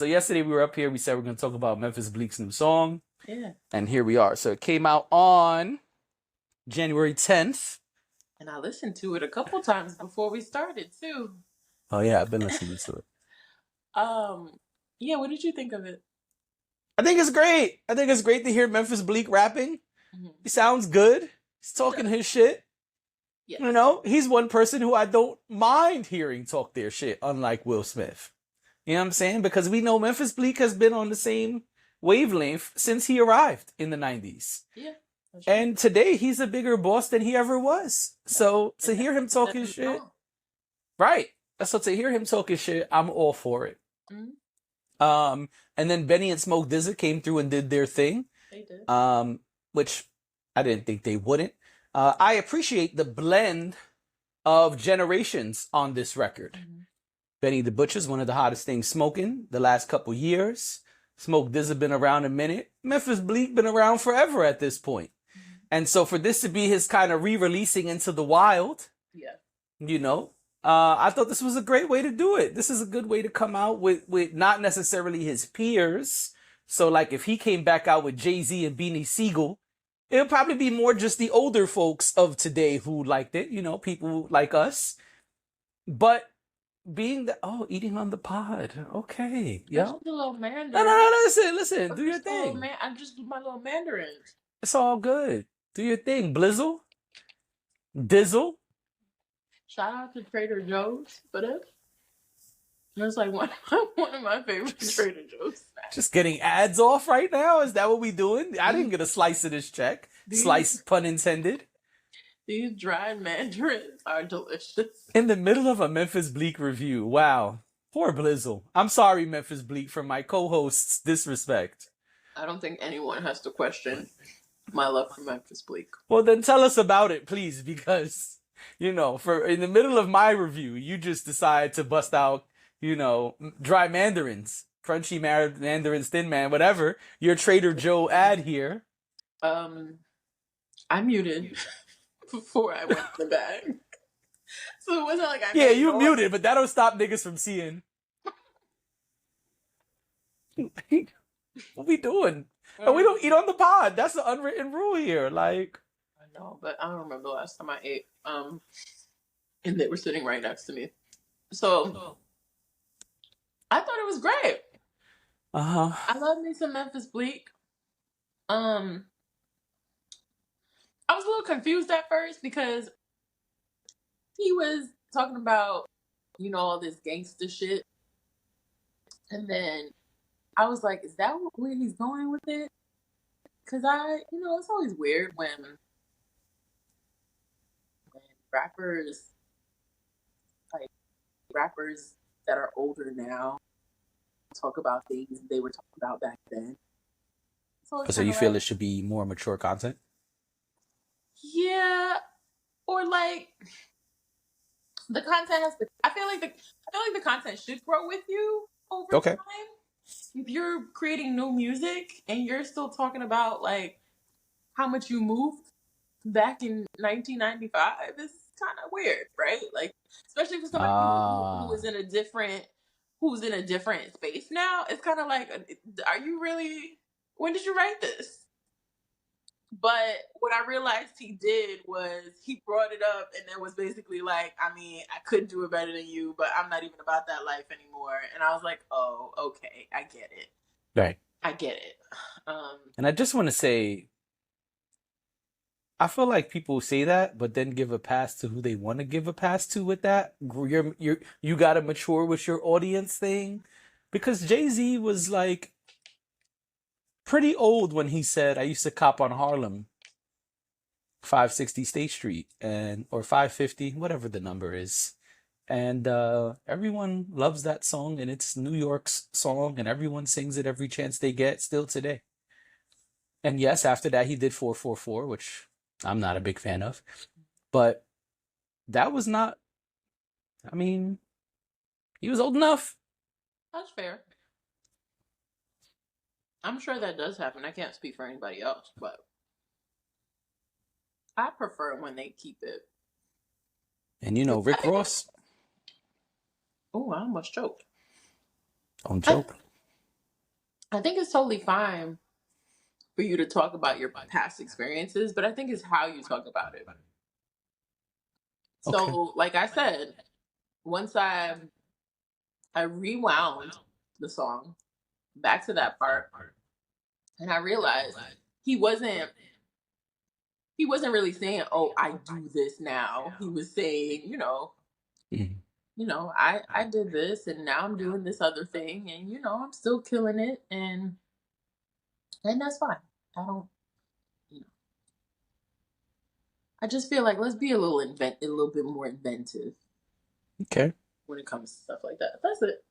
So yesterday we were up here. We said we're going to talk about Memphis Bleek's new song. Yeah. And here we are. So it came out on January 10th. And I listened to it a couple times before we started too. Oh, yeah, I've been listening to it. Yeah, what did you think of it? I think it's great. I think it's great to hear Memphis Bleek rapping. Mm-hmm. He sounds good. He's talking his shit. Yes. You know, he's one person who I don't mind hearing talk their shit, unlike Will Smith. You know what I'm saying? Because we know Memphis Bleek has been on the same wavelength since he arrived in the 90s. Yeah. And today he's a bigger boss than he ever was. So to hear him talk his shit, right? So to hear him talk his shit, I'm all for it. Mm-hmm. And then Benny and Smoke DZA came through and did their thing. They did. Which I didn't think they wouldn't. I appreciate the blend of generations on this record. Mm-hmm. Benny the Butcher's one of the hottest things smoking the last couple years. Smoke DZA been around a minute. Memphis Bleek been around forever at this point. Mm-hmm. And so for this to be his kind of re-releasing into the wild, yeah, you know, I thought this was a great way to do it. This is a good way to come out with not necessarily his peers. So like if he came back out with Jay-Z and Beanie Siegel, it'll probably be more just the older folks of today who liked it, you know, people like us. But being the eating on the pod, okay, yeah. Just a little Mandarin. No, listen, do your thing. I just do my little Mandarin. It's all good. Do your thing, Blizzle, Dizzle. Shout out to Trader Joe's for this. That's like one of my favorite Trader Joe's. Just getting ads off right now? Is that what we doing? I didn't get a slice of this check. Slice, pun intended. These dried mandarins are delicious. In the middle of a Memphis Bleek review. Wow. Poor Blizzle. I'm sorry, Memphis Bleek, for my co-host's disrespect. I don't think anyone has to question my love for Memphis Bleek. Well, then tell us about it, please, because, you know, for in the middle of my review, you just decide to bust out, you know, dry mandarins, crunchy mandarins, thin man, whatever. Your Trader Joe ad here. I muted before I went to the bag. So it wasn't like I you muted, but that'll stop niggas from seeing. What we doing? And we don't eat on the pod. That's the unwritten rule here. Like, I know, but I don't remember the last time I ate. And they were sitting right next to me. So I thought it was great. I love me some Memphis Bleek. I was a little confused at first because he was talking about, you know, all this gangster shit. And then I was like, is that where he's going with it? Because it's always weird when rappers that are older now talk about things they were talking about back then. So you feel it should be more mature content? Yeah, or like the content has to. I feel like the content should grow with you over time. If you're creating new music and you're still talking about like how much you moved back in 1995, it's kind of weird, right? Like, especially for somebody who's in a different space now. It's kind of like, are you really? When did you write this? But what I realized he did was he brought it up and then was basically like, I mean, I could do it better than you, but I'm not even about that life anymore. And I was like, oh, okay, I get it. Right. I get it. And I just want to say, I feel like people say that, but then give a pass to who they want to give a pass to with that. You got to mature with your audience thing. Because Jay-Z was like pretty old when he said, I used to cop on Harlem, 560 State Street, or 550, whatever the number is. And everyone loves that song, and it's New York's song, and everyone sings it every chance they get still today. And yes, after that, he did 444, which I'm not a big fan of. But that was not, I mean, he was old enough. That's fair. I'm sure that does happen. I can't speak for anybody else, but I prefer when they keep it. And you know, Rick Ross. Oh, I almost choked. Don't joke. I think it's totally fine for you to talk about your past experiences, but I think it's how you talk about it. Okay. So, like I said, once I rewound the song back to that part, and I realized he wasn't he wasn't really saying, "Oh, I do this now." He was saying, Mhm. I did this, and now I'm doing this other thing, and I'm still killing it, and that's fine. I don't, you know, I just feel like let's be a little bit more inventive Okay. when it comes to stuff like that. That's it.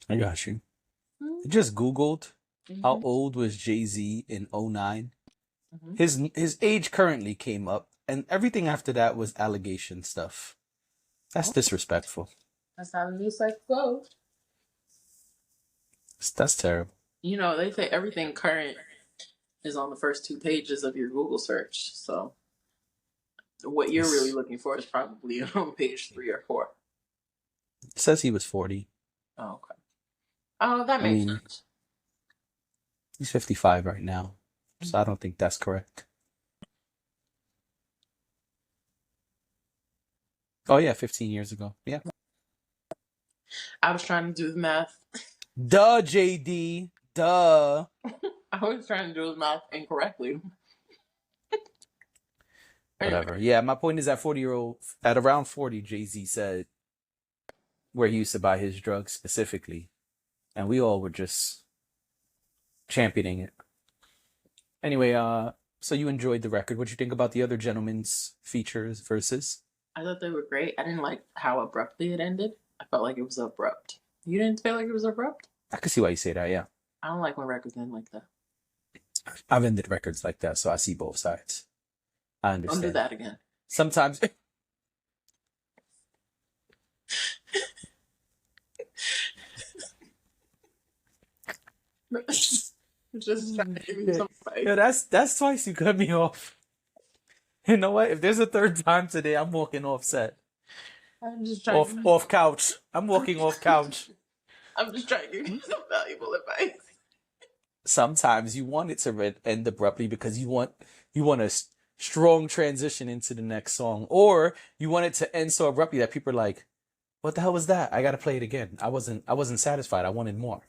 I got you. I Mm-hmm. just Googled how Mm-hmm. old was Jay-Z in '09. Mm-hmm. His age currently came up, and everything after that was allegation stuff. That's Oh, disrespectful. that's how the news cycle goes. That's terrible. They say everything current is on the first two pages of your Google search. So what you're really It's, looking for is probably on page 3 or 4. it says he was 40. Oh, okay. Oh, that I makes mean, sense. he's 55 right now, so I don't think that's correct. Oh yeah, 15 years ago. Yeah. I was trying to do the math. Duh, JD. Duh. I was trying to do the math incorrectly. Anyway, Whatever. Yeah, my point is at around 40, Jay-Z said where he used to buy his drugs specifically. And we all were just championing it. Anyway, so you enjoyed the record. What you think about the other gentlemen's features verses? I thought they were great. I didn't like how abruptly it ended. I felt like it was abrupt. You didn't feel like it was abrupt? I can see why you say that, yeah. I don't like when records end like that. I've ended records like that, so I see both sides. I Don't do understand. that again. Sometimes Just trying to give you some advice. yeah, that's twice you cut me off. You know what? If there's a third time today, I'm walking off set. I'm just trying. Off couch. I'm walking off couch. I'm just trying to give you some valuable advice. Sometimes you want it to end abruptly because you want a strong transition into the next song, or you want it to end so abruptly that people are like, "What the hell was that? I got to play it again. I wasn't satisfied. I wanted more."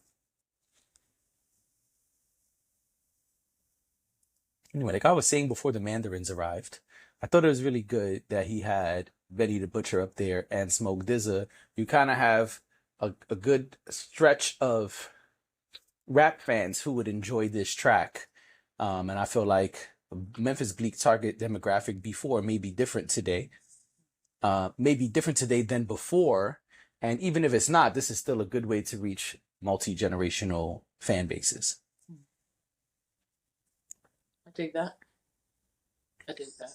Anyway, like I was saying before the Mandarins arrived, I thought it was really good that he had Betty the Butcher up there and Smoke DZA. You kind of have a good stretch of rap fans who would enjoy this track. And I feel like Memphis Bleek target demographic before may be different today. Maybe different today than before. And even if it's not, this is still a good way to reach multi-generational fan bases. I dig that. I dig that.